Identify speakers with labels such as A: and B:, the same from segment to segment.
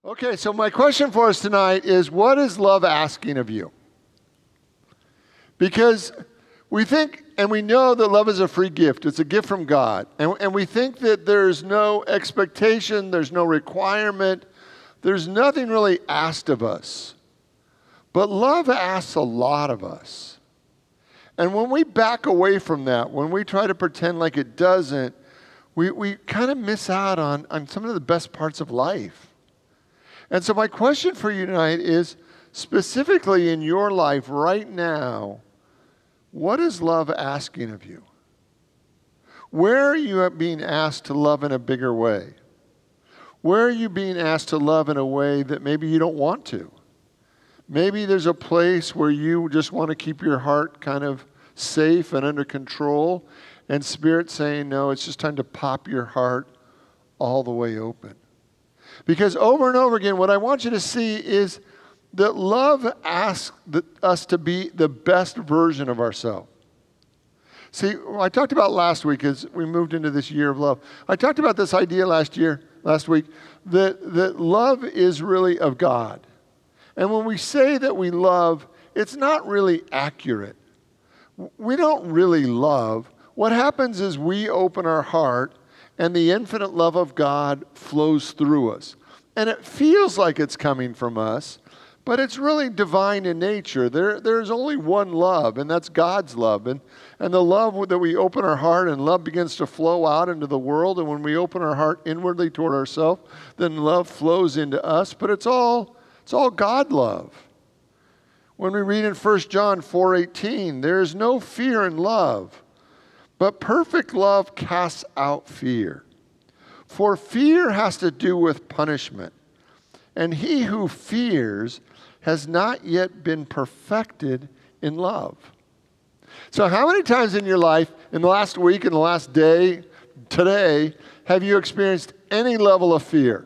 A: Okay, so my question for us tonight is, what is love asking of you? Because we think and we know that love is a free gift. It's a gift from God. And we think that there's no expectation, there's no requirement, there's nothing really asked of us. But love asks a lot of us. And when we back away from that, when we try to pretend like it doesn't, we kind of miss out on some of the best parts of life. And so my question for you tonight is, specifically in your life right now, what is love asking of you? Where are you being asked to love in a bigger way? Where are you being asked to love in a way that maybe you don't want to? Maybe there's a place where you just want to keep your heart kind of safe and under control, and Spirit saying, no, it's just time to pop your heart all the way open. Because over and over again, what I want you to see is that love asks us to be the best version of ourselves. See, I talked about last week as we moved into this year of love. I talked about this idea last week, that love is really of God. And when we say that we love, it's not really accurate. We don't really love. What happens is we open our heart and the infinite love of God flows through us. And it feels like it's coming from us, but it's really divine in nature. There's only one love, and that's God's love. And the love that we open our heart, and love begins to flow out into the world. And when we open our heart inwardly toward ourselves, then love flows into us. But it's all God love. When we read in 1 John 4:18, there is no fear in love, but perfect love casts out fear. For fear has to do with punishment. And he who fears has not yet been perfected in love. So how many times in your life, in the last week, in the last day, today, have you experienced any level of fear?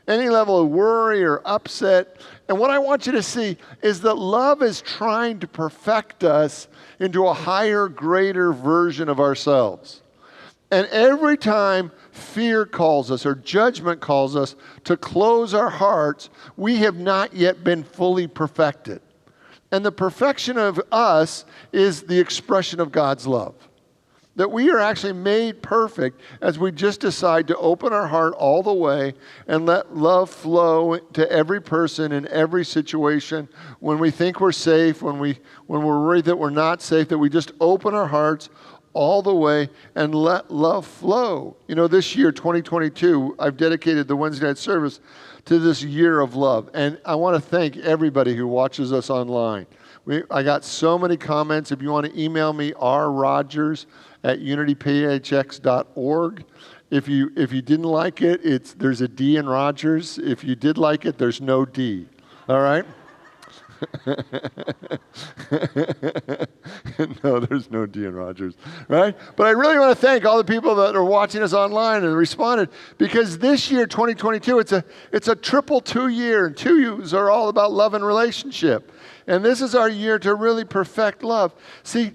A: Any level of worry or upset? And what I want you to see is that love is trying to perfect us into a higher, greater version of ourselves. And every time fear calls us or judgment calls us to close our hearts, we have not yet been fully perfected. And the perfection of us is the expression of God's love. That we are actually made perfect as we just decide to open our heart all the way and let love flow to every person in every situation. When we think we're safe, when we're worried that we're not safe, that we just open our hearts all the way and let love flow. You know, this year, 2022, I've dedicated the Wednesday night service to this year of love. And I want to thank everybody who watches us online. I got so many comments. If you want to email me, rrogers@unityphx.org. If you didn't like it, there's a D in Rogers. If you did like it, there's no D. All right? No, there's no D in Rogers, right? But I really want to thank all the people that are watching us online and responded, because this year, 2022, it's a triple 2 year, and 2 years are all about love and relationship. And this is our year to really perfect love. See,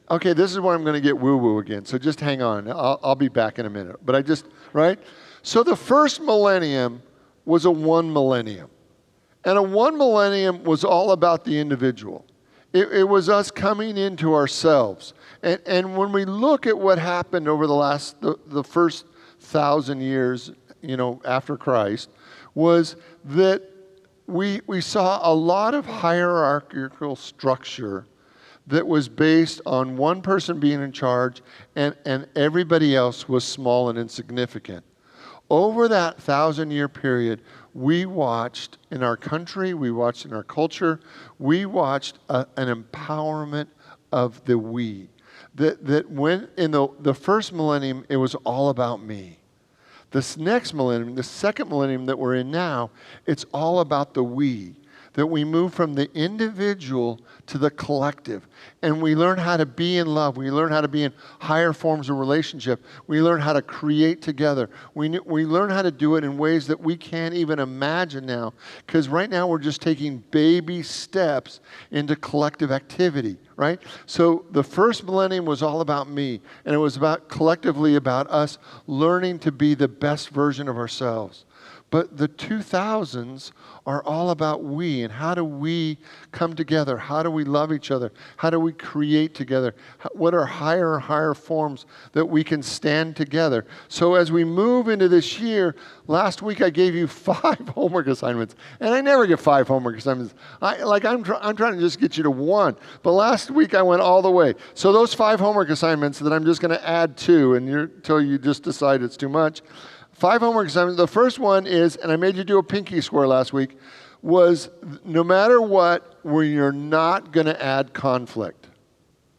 A: okay, this is where I'm going to get woo-woo again, so just hang on. I'll be back in a minute. But right? So the first millennium was a one millennium. And a one millennium was all about the individual. It was us coming into ourselves. And when we look at what happened over the first 1,000 years, after Christ, was that we saw a lot of hierarchical structure that was based on one person being in charge and everybody else was small and insignificant. Over that 1,000-year period, we watched in our country, we watched in our culture, we watched an empowerment of the we. That when in the first millennium, it was all about me. This next millennium, the second millennium that we're in now, it's all about the we. That we move from the individual to the collective. And we learn how to be in love. We learn how to be in higher forms of relationship. We learn how to create together. We learn how to do it in ways that we can't even imagine now. Because right now we're just taking baby steps into collective activity, right? So the first millennium was all about me. And it was collectively about us learning to be the best version of ourselves. But the 2000s are all about we and how do we come together? How do we love each other? How do we create together? What are higher and higher forms that we can stand together? So as we move into this year, last week I gave you 5 homework assignments. And I never give 5 homework assignments. I'm trying to just get you to 1. But last week I went all the way. So those 5 homework assignments that I'm just going to add 2 until you just decide it's too much. 5 homework assignments. The first one is, and I made you do a pinky swear last week, was no matter what, where you're not going to add conflict,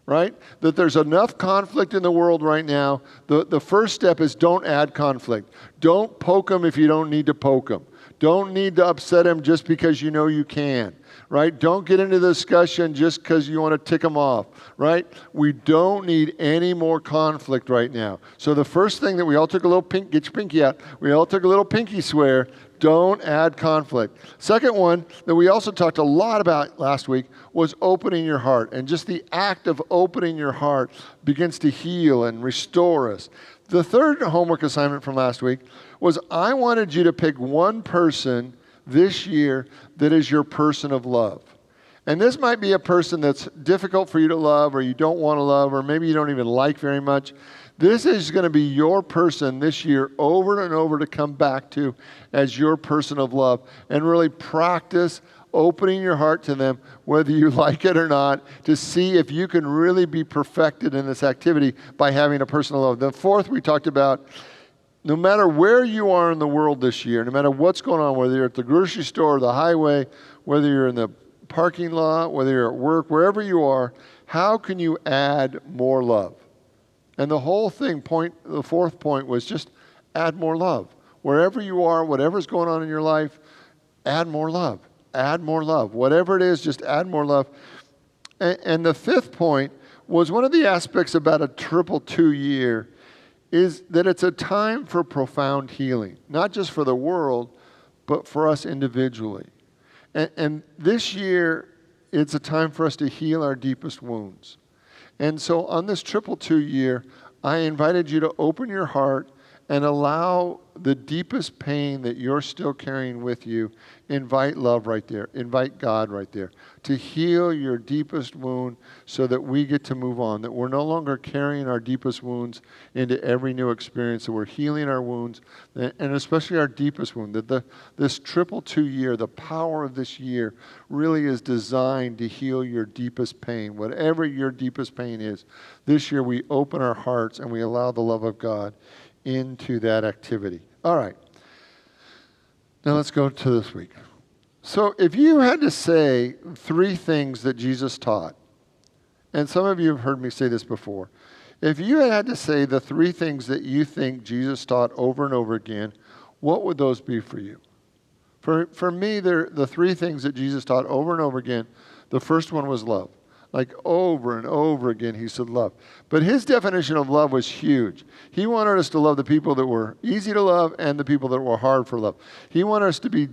A: right? That there's enough conflict in the world right now. The first step is don't add conflict. Don't poke them if you don't need to poke them. Don't need to upset them just because you know you can, right? Don't get into the discussion just because you want to tick them off, right? We don't need any more conflict right now. So the first thing that we all took a little get your pinky out. We all took a little pinky swear. Don't add conflict. Second one that we also talked a lot about last week was opening your heart. And just the act of opening your heart begins to heal and restore us. The third homework assignment from last week was I wanted you to pick one person this year that is your person of love. And this might be a person that's difficult for you to love or you don't want to love or maybe you don't even like very much. This is going to be your person this year over and over to come back to as your person of love and really practice opening your heart to them, whether you like it or not, to see if you can really be perfected in this activity by having a person of love. The fourth we talked about, no matter where you are in the world this year, no matter what's going on, whether you're at the grocery store or the highway, whether you're in the parking lot, whether you're at work, wherever you are, how can you add more love? And the whole thing, the fourth point was just add more love. Wherever you are, whatever's going on in your life, add more love. Add more love. Whatever it is, just add more love. And the fifth point was one of the aspects about a 222 year is that it's a time for profound healing, not just for the world, but for us individually. And this year, it's a time for us to heal our deepest wounds. And so on this 222 year, I invited you to open your heart and allow the deepest pain that you're still carrying with you, invite love right there, invite God right there, to heal your deepest wound so that we get to move on, that we're no longer carrying our deepest wounds into every new experience, that we're healing our wounds, and especially our deepest wound, that this 222 year, the power of this year, really is designed to heal your deepest pain. Whatever your deepest pain is, this year we open our hearts and we allow the love of God into that activity. All right. Now let's go to this week. So if you had to say 3 things that Jesus taught, and some of you have heard me say this before, if you had to say the 3 things that you think Jesus taught over and over again, what would those be for you? For me, the 3 things that Jesus taught over and over again, the first one was love. Like over and over again, he said love. But his definition of love was huge. He wanted us to love the people that were easy to love and the people that were hard for love. He wanted us to be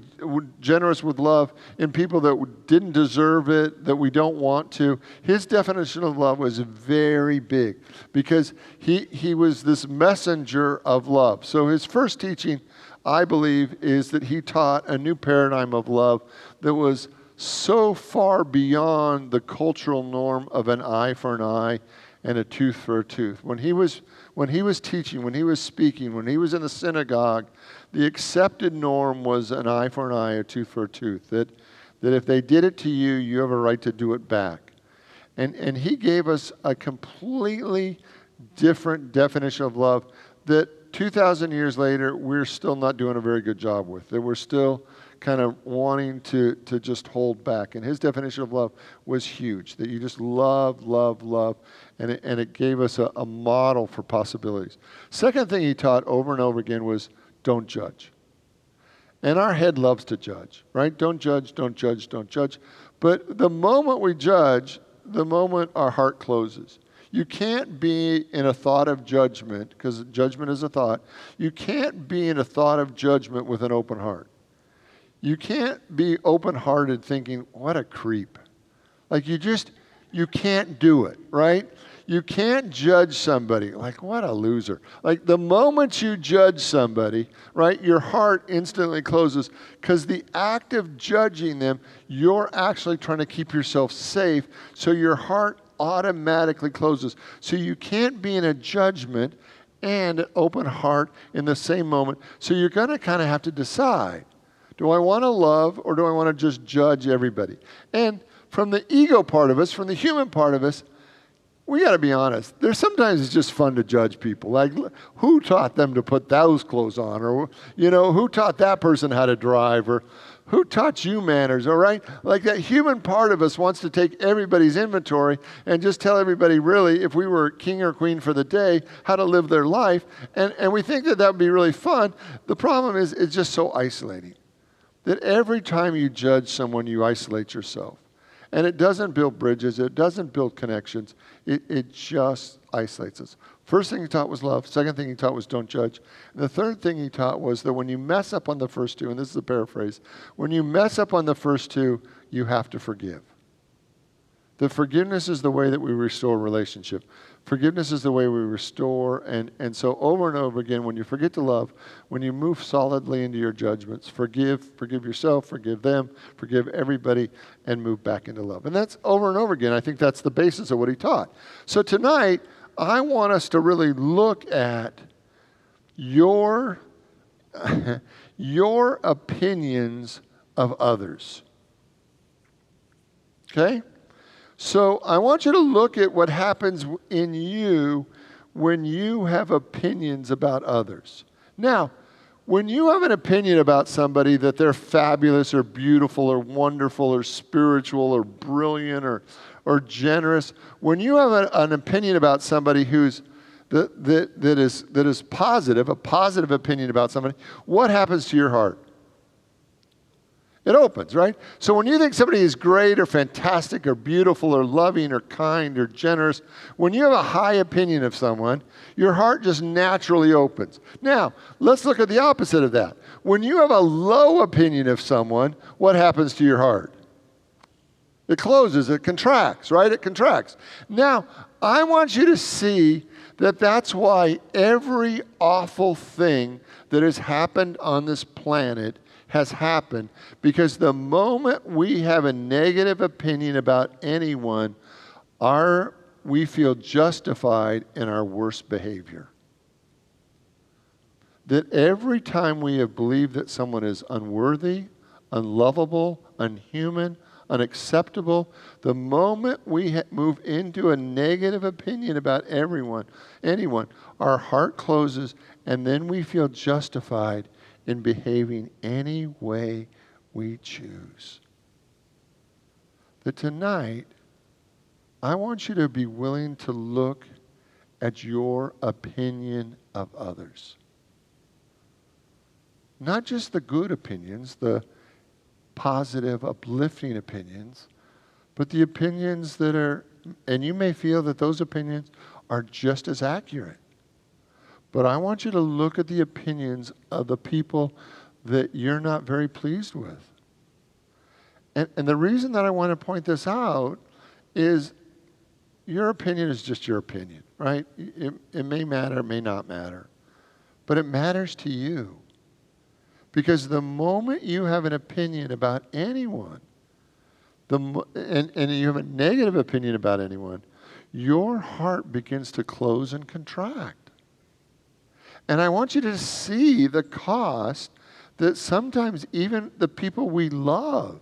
A: generous with love in people that didn't deserve it, that we don't want to. His definition of love was very big because he was this messenger of love. So his first teaching, I believe, is that he taught a new paradigm of love that was so far beyond the cultural norm of an eye for an eye and a tooth for a tooth. When he was teaching, when he was speaking, when he was in the synagogue, the accepted norm was an eye for an eye, a tooth for a tooth. That if they did it to you, you have a right to do it back. And he gave us a completely different definition of love that 2,000 years later, we're still not doing a very good job with. That we're still kind of wanting to just hold back. And his definition of love was huge, that you just love, love, love, and it gave us a model for possibilities. Second thing he taught over and over again was don't judge. And our head loves to judge, right? Don't judge, don't judge, don't judge. But the moment we judge, the moment our heart closes. You can't be in a thought of judgment, because judgment is a thought. You can't be in a thought of judgment with an open heart. You can't be open-hearted thinking, what a creep. Like you you can't do it, right? You can't judge somebody. Like, what a loser. Like, the moment you judge somebody, right, your heart instantly closes because the act of judging them, you're actually trying to keep yourself safe, so your heart automatically closes. So you can't be in a judgment and an open heart in the same moment. So you're going to kind of have to decide, do I want to love or do I want to just judge everybody? And from the ego part of us, from the human part of us, we got to be honest. There's sometimes it's just fun to judge people. Like, who taught them to put those clothes on? Or, who taught that person how to drive? Or who taught you manners? All right? Like, that human part of us wants to take everybody's inventory and just tell everybody, really, if we were king or queen for the day, how to live their life. And we think that would be really fun. The problem is it's just so isolating. That every time you judge someone, you isolate yourself. And it doesn't build bridges. It doesn't build connections. It just isolates us. First thing he taught was love. Second thing he taught was don't judge. And the third thing he taught was that when you mess up on the first two, and this is a paraphrase, when you mess up on the first two, you have to forgive. The forgiveness is the way that we restore relationship. Forgiveness is the way we restore. And so over and over again, when you forget to love, when you move solidly into your judgments, forgive yourself, forgive them, forgive everybody, and move back into love. And that's over and over again. I think that's the basis of what he taught. So tonight, I want us to really look at your opinions of others. Okay? So I want you to look at what happens in you when you have opinions about others. Now, when you have an opinion about somebody that they're fabulous or beautiful or wonderful or spiritual or brilliant or generous, when you have an opinion about somebody that is positive, a positive opinion about somebody, what happens to your heart? It opens, right? So when you think somebody is great or fantastic or beautiful or loving or kind or generous, when you have a high opinion of someone, your heart just naturally opens. Now, let's look at the opposite of that. When you have a low opinion of someone, what happens to your heart? It closes, it contracts, right? It contracts. Now, I want you to see that that's why every awful thing that has happened on this planet has happened, because the moment we have a negative opinion about anyone, we feel justified in our worst behavior. That every time we have believed that someone is unworthy, unlovable, unhuman, unacceptable, the moment we move into a negative opinion about anyone, our heart closes, and then we feel justified in behaving any way we choose. That tonight, I want you to be willing to look at your opinion of others. Not just the good opinions, the positive, uplifting opinions, but the opinions that are, and you may feel that those opinions are just as accurate. But I want you to look at the opinions of the people that you're not very pleased with. And the reason that I want to point this out is your opinion is just your opinion, right? It may matter, it may not matter. But it matters to you. Because the moment you have an opinion about anyone, and you have a negative opinion about anyone, your heart begins to close and contract. And I want you to see the cost that sometimes even the people we love,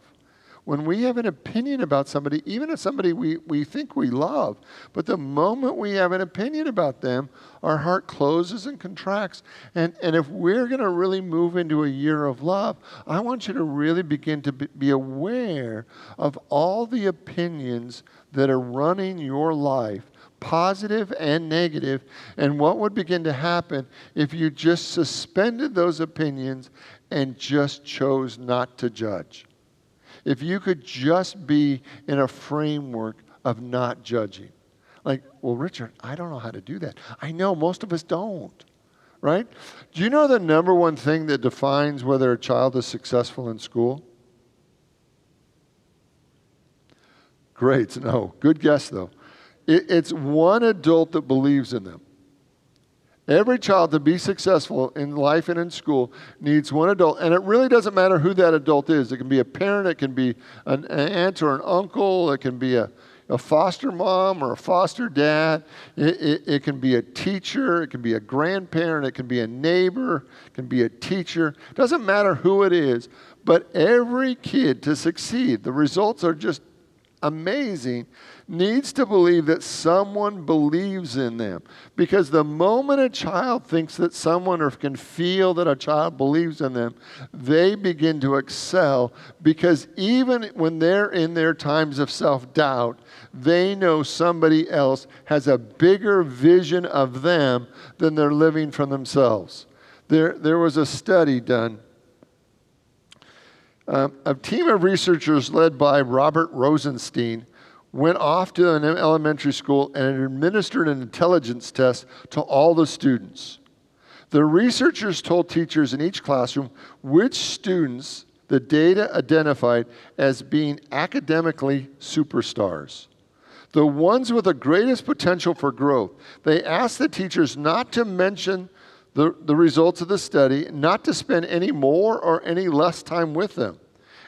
A: when we have an opinion about somebody, even if somebody we think we love, but the moment we have an opinion about them, our heart closes and contracts. And if we're going to really move into a year of love, I want you to really begin to be aware of all the opinions that are running your life, positive and negative, and what would begin to happen if you just suspended those opinions and just chose not to judge. If you could just be in a framework of not judging. Like, well, Richard, I don't know how to do that. I know most of us don't, right? Do you know the number one thing that defines whether a child is successful in school? grades. No, good guess though. It's one adult that believes in them. Every child to be successful in life and in school needs one adult. And it really doesn't matter who that adult is. It can be a parent, it can be an aunt or an uncle, it can be a foster mom or a foster dad. It can be a teacher, it can be a grandparent, it can be a neighbor, it can be a teacher. It doesn't matter who it is. But every kid to succeed, the results are just amazing, needs to believe that someone believes in them. Because the moment a child thinks that someone or can feel that a child believes in them, they begin to excel, because even when they're in their times of self-doubt, they know somebody else has a bigger vision of them than they're living for themselves. There was a study done. A team of researchers led by Robert Rosenstein went off to an elementary school and administered an intelligence test to all the students. The researchers told teachers in each classroom which students the data identified as being academically superstars, the ones with the greatest potential for growth. They asked the teachers not to mention the results of the study, not to spend any more or any less time with them.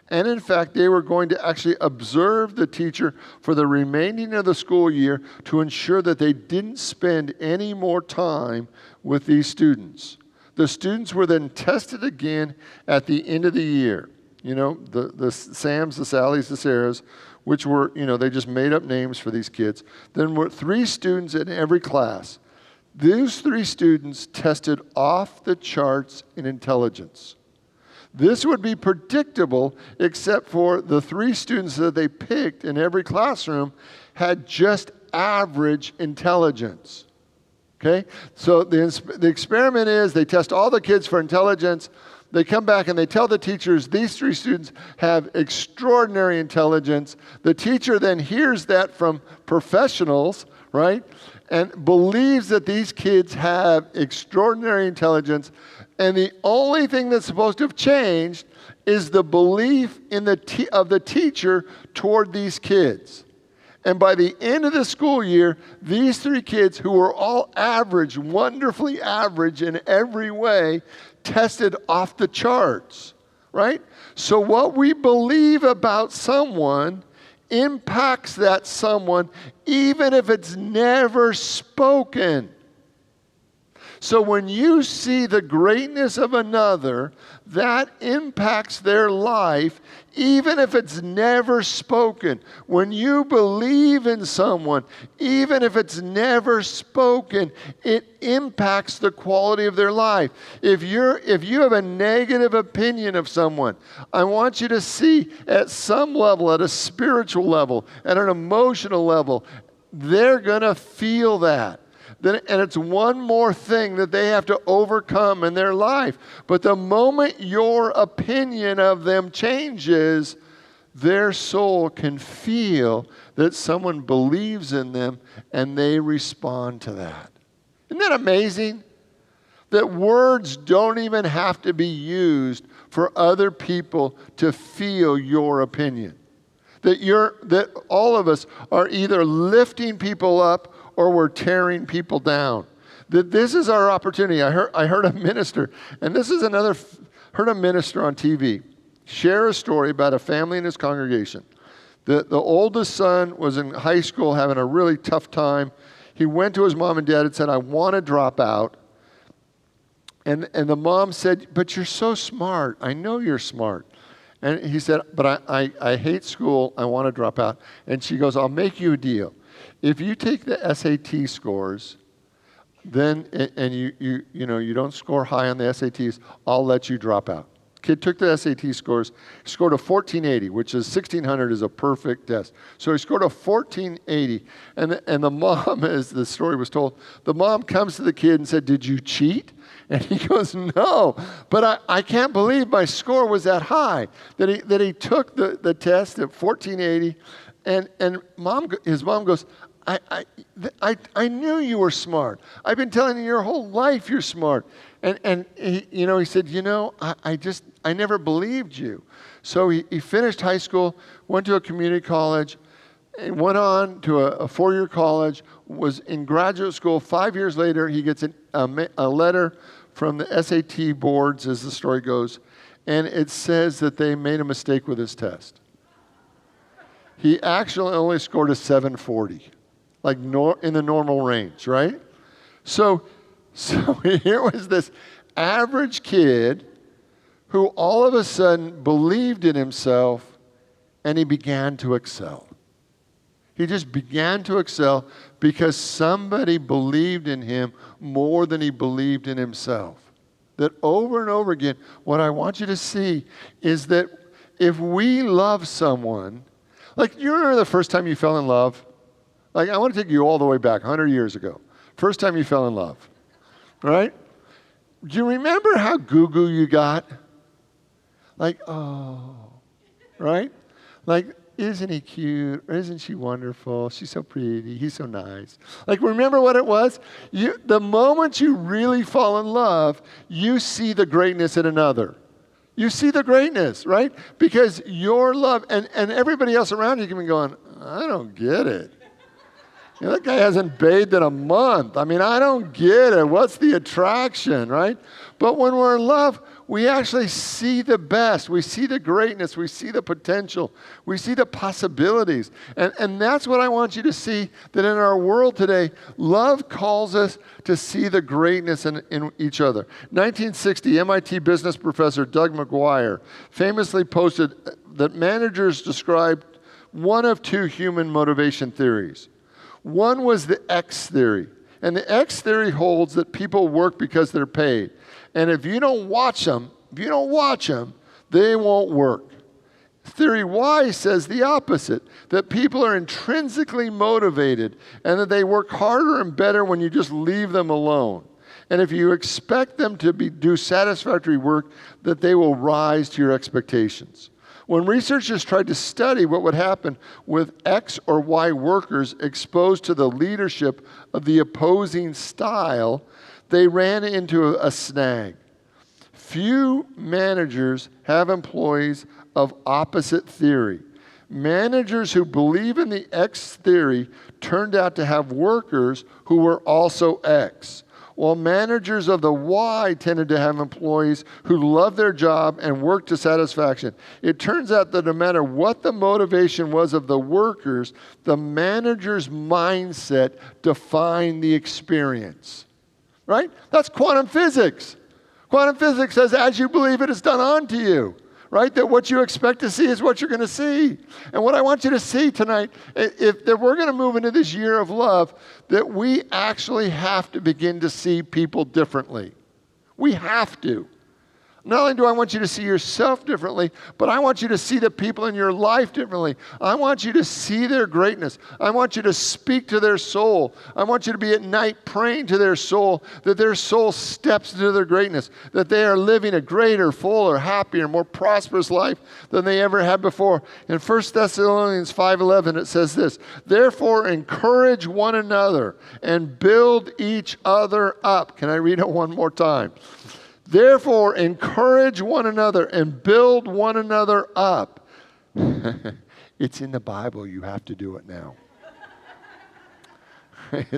A: And in fact, they were going to actually observe the teacher for the remaining of the school year to ensure that they didn't spend any more time with these students. The students were then tested again at the end of the year. You know, the Sams, the Sallys, the Sarahs, which were, they just made up names for these kids. Then were 3 students in every class. These 3 students tested off the charts in intelligence. This would be predictable, except for the 3 students that they picked in every classroom had just average intelligence. Okay? So the experiment is they test all the kids for intelligence. They come back and they tell the teachers these 3 students have extraordinary intelligence. The teacher then hears that from professionals, right? And believes that these kids have extraordinary intelligence. And the only thing that's supposed to have changed is the belief in of the teacher toward these kids. And by the end of the school year, these 3 kids, who were all average, wonderfully average in every way, tested off the charts, right? So what we believe about someone impacts that someone, even if it's never spoken. So when you see the greatness of another, that impacts their life, even if it's never spoken. When you believe in someone, even if it's never spoken, it impacts the quality of their life. If you have a negative opinion of someone, I want you to see at some level, at a spiritual level, at an emotional level, they're going to feel that. And it's one more thing that they have to overcome in their life. But the moment your opinion of them changes, their soul can feel that someone believes in them, and they respond to that. Isn't that amazing? That words don't even have to be used for other people to feel your opinion. That all of us are either lifting people up or we're tearing people down. That this is our opportunity. I heard a minister, and this is heard a minister on TV share a story about a family in his congregation. The oldest son was in high school having a really tough time. He went to his mom and dad and said, I want to drop out. And the mom said, but you're so smart. I know you're smart. And he said, but I hate school. I want to drop out. And she goes, I'll make you a deal. If you take the SAT scores, then and you don't score high on the SATs, I'll let you drop out. Kid took the SAT scores, scored a 1480, which is 1600 is a perfect test. So he scored a 1480, and the mom, as the story was told, the mom comes to the kid and said, "Did you cheat?" And he goes, "No, but I can't believe my score was that high." That he took the test at 1480, and his mom goes, I knew you were smart. I've been telling you your whole life you're smart. And he said, I never believed you. So he finished high school, went to a community college, and went on to a four-year college, was in graduate school. 5 years later, he gets a letter from the SAT boards, as the story goes, and it says that they made a mistake with his test. He actually only scored a 740, like in the normal range, right? So here was this average kid who all of a sudden believed in himself, and he began to excel. He just began to excel because somebody believed in him more than he believed in himself. That over and over again, what I want you to see is that if we love someone, like, you remember the first time you fell in love? Like, I want to take you all the way back, 100 years ago. First time you fell in love, right? Do you remember how goo-goo you got? Like, oh, right? Like, isn't he cute? Or isn't she wonderful? She's so pretty. He's so nice. Like, remember what it was? The moment you really fall in love, you see the greatness in another. You see the greatness, right? Because your love, and everybody else around you can be going, I don't get it. You know, that guy hasn't bathed in a month. I mean, I don't get it. What's the attraction, right? But when we're in love, we actually see the best. We see the greatness. We see the potential. We see the possibilities. And that's what I want you to see, that in our world today, love calls us to see the greatness in each other. 1960, MIT business professor Doug McGuire famously posted that managers described one of two human motivation theories. One was the X theory. And the X theory holds that people work because they're paid. And if you don't watch them, they won't work. Theory Y says the opposite, that people are intrinsically motivated and that they work harder and better when you just leave them alone. And if you expect them to do satisfactory work, that they will rise to your expectations. When researchers tried to study what would happen with X or Y workers exposed to the leadership of the opposing style, they ran into a snag. Few managers have employees of opposite theory. Managers who believe in the X theory turned out to have workers who were also X, while managers of the Y tended to have employees who loved their job and worked to satisfaction. It turns out that no matter what the motivation was of the workers, the manager's mindset defined the experience. Right? That's quantum physics. Quantum physics says, as you believe it is done unto you. Right? That what you expect to see is what you're going to see. And what I want you to see tonight, if we're going to move into this year of love, that we actually have to begin to see people differently. We have to. Not only do I want you to see yourself differently, but I want you to see the people in your life differently. I want you to see their greatness. I want you to speak to their soul. I want you to be at night praying to their soul, that their soul steps into their greatness, that they are living a greater, fuller, happier, more prosperous life than they ever had before. In 1 Thessalonians 5:11, it says this, therefore encourage one another and build each other up. Can I read it one more time? Therefore, encourage one another and build one another up. It's in the Bible. You have to do it now.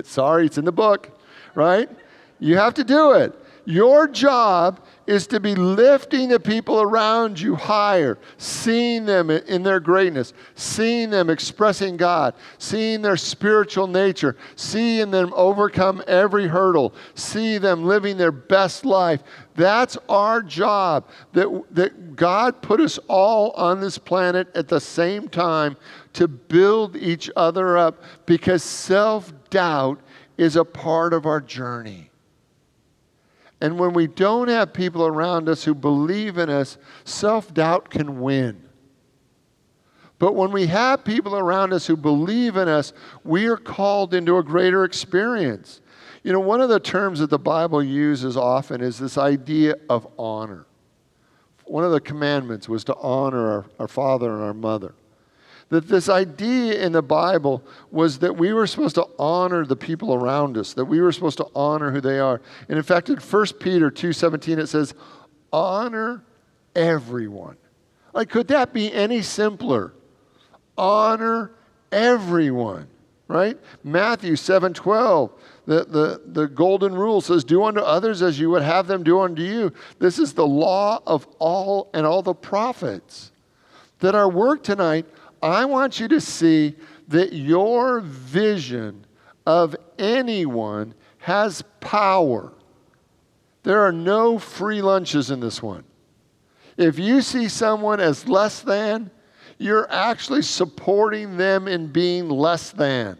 A: Sorry, it's in the book, right? You have to do it. Your job is to be lifting the people around you higher, seeing them in their greatness, seeing them expressing God, seeing their spiritual nature, seeing them overcome every hurdle, see them living their best life. That's our job, that God put us all on this planet at the same time to build each other up, because self-doubt is a part of our journey. And when we don't have people around us who believe in us, self-doubt can win. But when we have people around us who believe in us, we are called into a greater experience. You know, one of the terms that the Bible uses often is this idea of honor. One of the commandments was to honor our father and our mother. That this idea in the Bible was that we were supposed to honor the people around us, that we were supposed to honor who they are. And in fact, in 1 Peter 2:17, it says, honor everyone. Like, could that be any simpler? Honor Everyone, right? Matthew 7:12, the golden rule says, do unto others as you would have them do unto you. This is the law of all and all the prophets. That our work tonight, I want you to see that your vision of anyone has power. There are no free lunches in this one. If you see someone as less than, you're actually supporting them in being less than.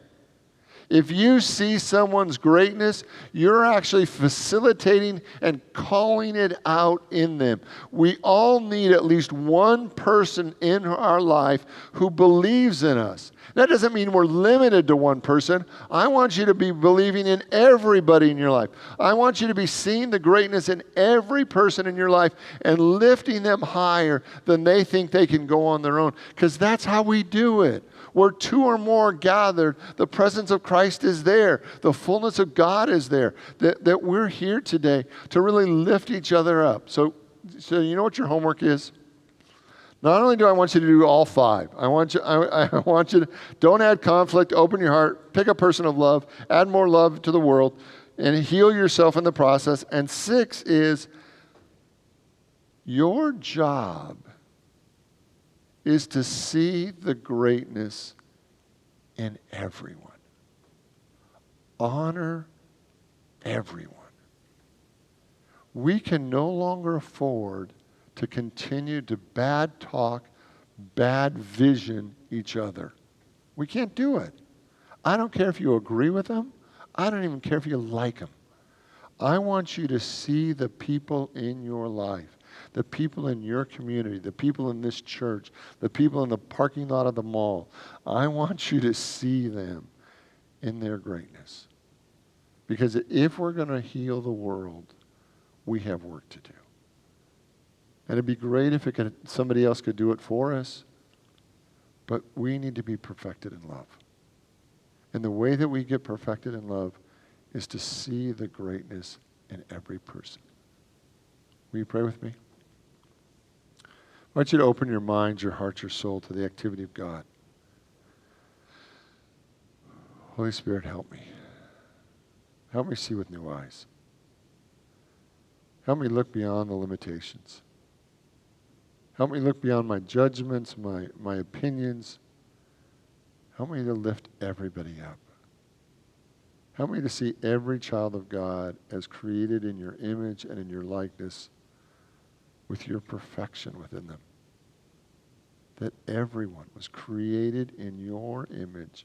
A: If you see someone's greatness, you're actually facilitating and calling it out in them. We all need at least one person in our life who believes in us. That doesn't mean we're limited to one person. I want you to be believing in everybody in your life. I want you to be seeing the greatness in every person in your life and lifting them higher than they think they can go on their own, because that's how we do it. Where two or more are gathered, the presence of Christ is there. The fullness of God is there. That we're here today to really lift each other up. So you know what your homework is? Not only do I want you to do all 5, I want you to don't add conflict, open your heart, pick a person of love, add more love to the world, and heal yourself in the process. And 6 is your job is to see the greatness in everyone. Honor everyone. We can no longer afford to continue to bad talk, bad vision each other. We can't do it. I don't care if you agree with them. I don't even care if you like them. I want you to see the people in your life, the people in your community, the people in this church, the people in the parking lot of the mall. I want you to see them in their greatness. Because if we're going to heal the world, we have work to do. And it'd be great if somebody else could do it for us, but we need to be perfected in love. And the way that we get perfected in love is to see the greatness in every person. Will you pray with me? I want you to open your mind, your heart, your soul to the activity of God. Holy Spirit, help me. Help me see with new eyes. Help me look beyond the limitations. Help me look beyond my judgments, my opinions. Help me to lift everybody up. Help me to see every child of God as created in your image and in your likeness with your perfection within them. That everyone was created in your image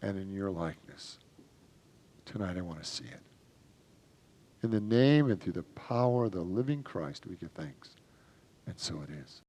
A: and in your likeness. Tonight I want to see it. In the name and through the power of the living Christ, we give thanks. And so it is.